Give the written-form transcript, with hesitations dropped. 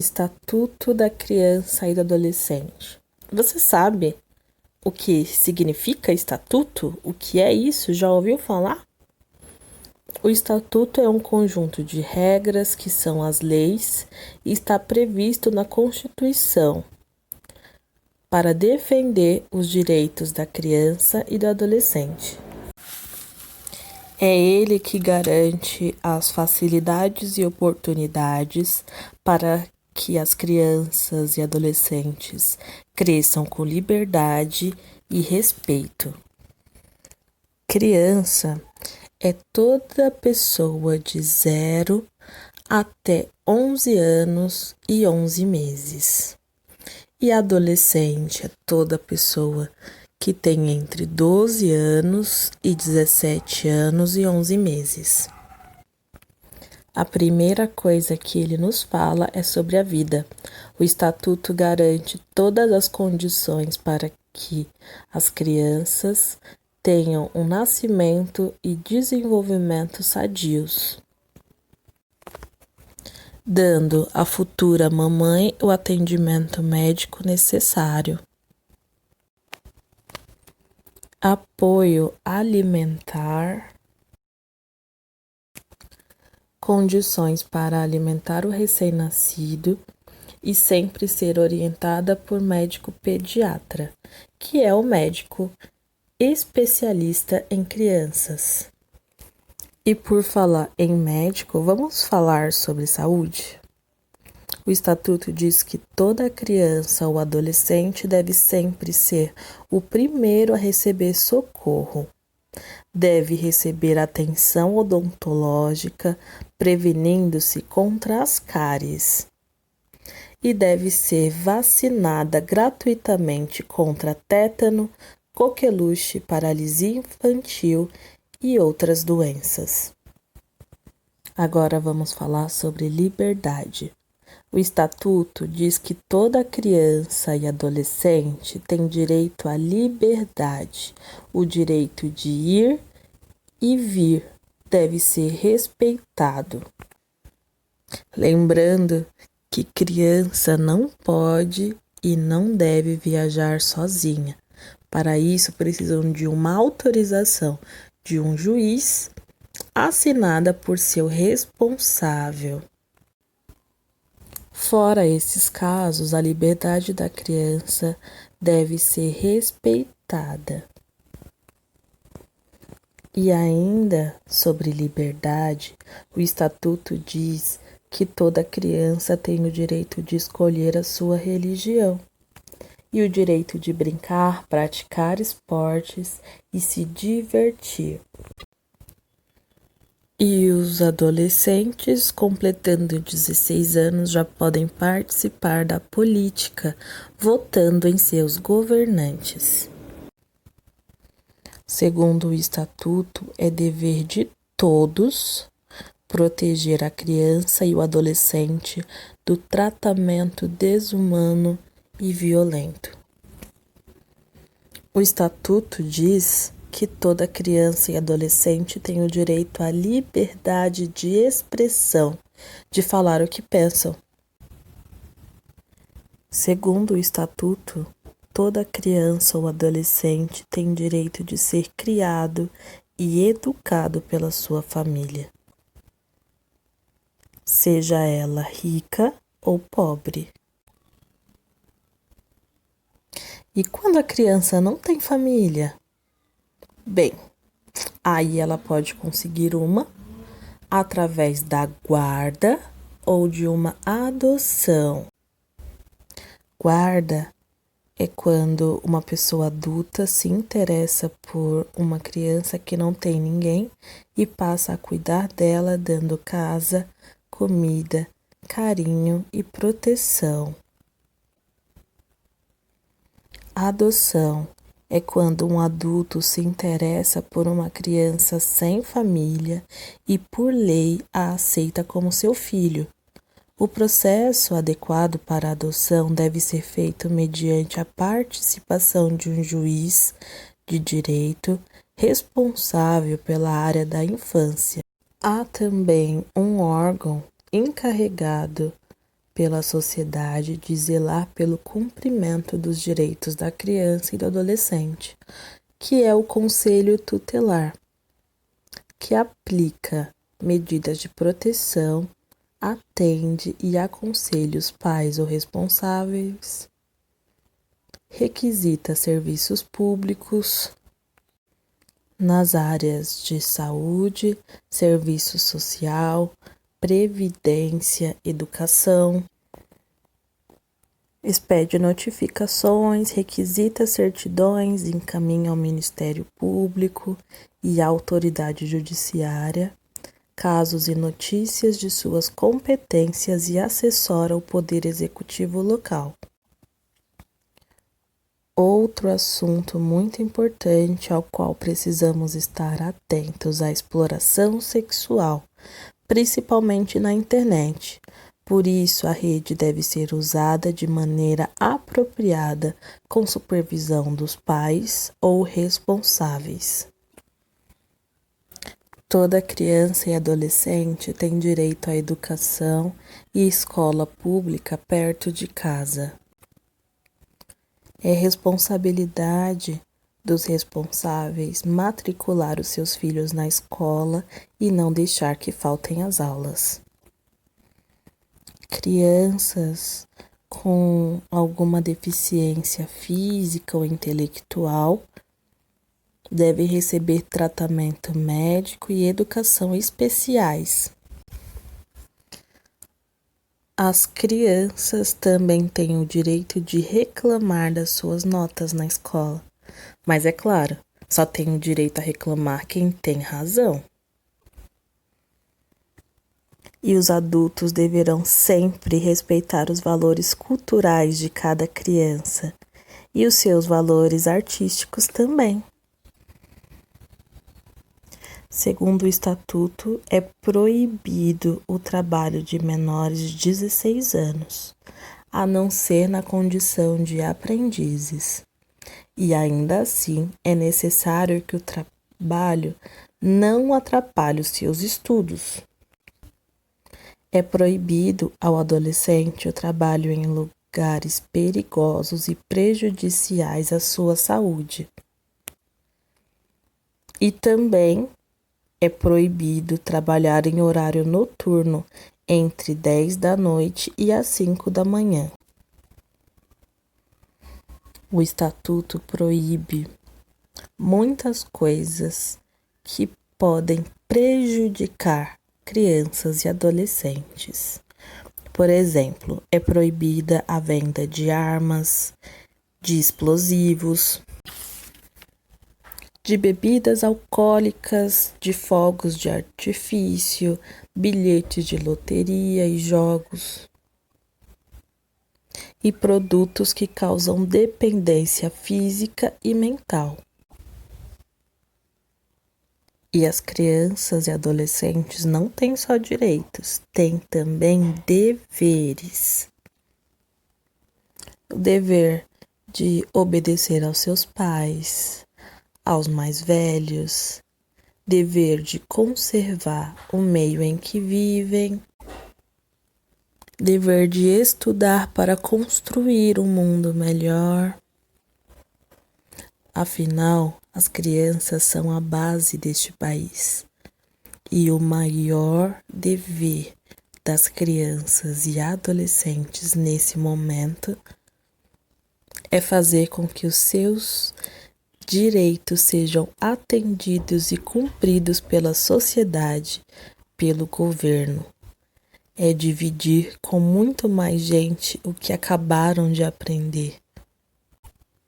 Estatuto da Criança e do Adolescente. Você sabe o que significa estatuto? O que é isso? Já ouviu falar? O estatuto é um conjunto de regras que são as leis e está previsto na Constituição para defender os direitos da criança e do adolescente. É ele que garante as facilidades e oportunidades para que as crianças e adolescentes cresçam com liberdade e respeito. Criança é toda pessoa de 0 até 11 anos e 11 meses. E adolescente é toda pessoa que tem entre 12 anos e 17 anos e 11 meses. A primeira coisa que ele nos fala é sobre a vida. O Estatuto garante todas as condições para que as crianças tenham um nascimento e desenvolvimento sadios, dando à futura mamãe o atendimento médico necessário, apoio alimentar, condições para alimentar o recém-nascido e sempre ser orientada por médico pediatra, que é o médico especialista em crianças. E por falar em médico, vamos falar sobre saúde? O Estatuto diz que toda criança ou adolescente deve sempre ser o primeiro a receber socorro. Deve receber atenção odontológica, prevenindo-se contra as cáries. E deve ser vacinada gratuitamente contra tétano, coqueluche, paralisia infantil e outras doenças. Agora vamos falar sobre liberdade. O Estatuto diz que toda criança e adolescente tem direito à liberdade. O direito de ir e vir deve ser respeitado. Lembrando que criança não pode e não deve viajar sozinha. Para isso, precisam de uma autorização de um juiz assinada por seu responsável. Fora esses casos, a liberdade da criança deve ser respeitada. E ainda sobre liberdade, o Estatuto diz que toda criança tem o direito de escolher a sua religião e o direito de brincar, praticar esportes e se divertir. E os adolescentes, completando 16 anos, já podem participar da política, votando em seus governantes. Segundo o Estatuto, é dever de todos proteger a criança e o adolescente do tratamento desumano e violento. O Estatuto diz que toda criança e adolescente tem o direito à liberdade de expressão, de falar o que pensam. Segundo o Estatuto, toda criança ou adolescente tem direito de ser criado e educado pela sua família, seja ela rica ou pobre. E quando a criança não tem família? Bem, aí ela pode conseguir uma através da guarda ou de uma adoção. Guarda é quando uma pessoa adulta se interessa por uma criança que não tem ninguém e passa a cuidar dela, dando casa, comida, carinho e proteção. Adoção é quando um adulto se interessa por uma criança sem família e, por lei, a aceita como seu filho. O processo adequado para a adoção deve ser feito mediante a participação de um juiz de direito responsável pela área da infância. Há também um órgão encarregado pela sociedade de zelar pelo cumprimento dos direitos da criança e do adolescente, que é o Conselho Tutelar, que aplica medidas de proteção, atende e aconselha os pais ou responsáveis, requisita serviços públicos nas áreas de saúde, serviço social, previdência, educação, expede notificações, requisita certidões, encaminha ao Ministério Público e à autoridade judiciária casos e notícias de suas competências e assessora o Poder Executivo local. Outro assunto muito importante ao qual precisamos estar atentos: a exploração sexual, principalmente na internet. Por isso, a rede deve ser usada de maneira apropriada, com supervisão dos pais ou responsáveis. Toda criança e adolescente tem direito à educação e escola pública perto de casa. É responsabilidade dos responsáveis matricular os seus filhos na escola e não deixar que faltem às aulas. Crianças com alguma deficiência física ou intelectual devem receber tratamento médico e educação especiais. As crianças também têm o direito de reclamar das suas notas na escola, mas é claro, só tem o direito a reclamar quem tem razão. E os adultos deverão sempre respeitar os valores culturais de cada criança e os seus valores artísticos também. Segundo o Estatuto, é proibido o trabalho de menores de 16 anos, a não ser na condição de aprendizes. E ainda assim, é necessário que o trabalho não atrapalhe os seus estudos. É proibido ao adolescente o trabalho em lugares perigosos e prejudiciais à sua saúde. E também é proibido trabalhar em horário noturno entre 10 da noite e as 5 da manhã. O Estatuto proíbe muitas coisas que podem prejudicar crianças e adolescentes. Por exemplo, é proibida a venda de armas, de explosivos, de bebidas alcoólicas, de fogos de artifício, bilhetes de loteria e jogos, e produtos que causam dependência física e mental. E as crianças e adolescentes não têm só direitos, têm também deveres. O dever de obedecer aos seus pais, aos mais velhos, dever de conservar o meio em que vivem, dever de estudar para construir um mundo melhor. Afinal, as crianças são a base deste país e o maior dever das crianças e adolescentes nesse momento é fazer com que os seus direitos sejam atendidos e cumpridos pela sociedade, pelo governo. É dividir com muito mais gente o que acabaram de aprender.